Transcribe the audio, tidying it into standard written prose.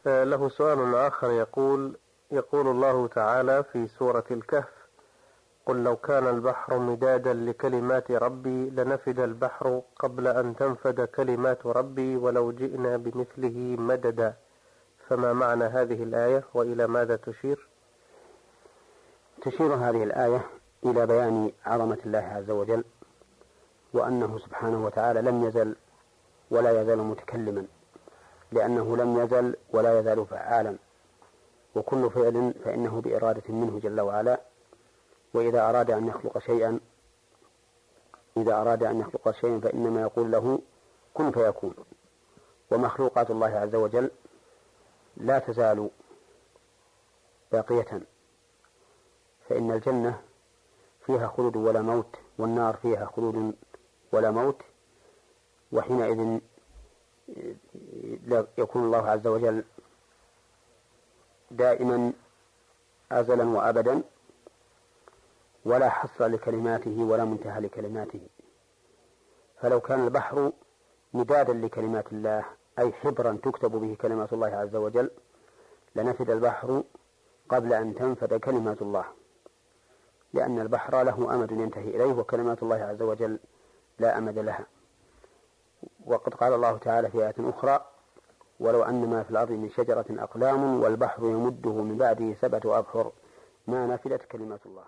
له سؤال آخر يقول الله تعالى في سورة الكهف: قل لو كان البحر مدادا لكلمات ربي لنفد البحر قبل أن تنفد كلمات ربي ولو جئنا بمثله مددا، فما معنى هذه الآية وإلى ماذا تشير؟ تشير هذه الآية إلى بيان عظمة الله عز وجل، وأنه سبحانه وتعالى لم يزل ولا يزال متكلما، لأنه لم يزل ولا يزال فعالا، وكل فعل فإنه بإرادة منه جل وعلا. وإذا أراد أن يخلق شيئا فإنما يقول له كن فيكون. ومخلوقات الله عز وجل لا تزال باقية، فإن الجنة فيها خلود ولا موت، والنار فيها خلود ولا موت، وحينئذ يكون الله عز وجل دائما أزلا وأبدا، ولا حصر لكلماته ولا منتهى لكلماته. فلو كان البحر مدادا لكلمات الله، أي حبرا تكتب به كلمات الله عز وجل، لنفد البحر قبل أن تنفد كلمات الله، لأن البحر له أمد ينتهي إليه، وكلمات الله عز وجل لا أمد لها. وقد قال الله تعالى في آية أخرى: ولو أن ما في الأرض من شجرة أقلام والبحر يمده من بعده 7 أبحر ما نفدت كلمات الله.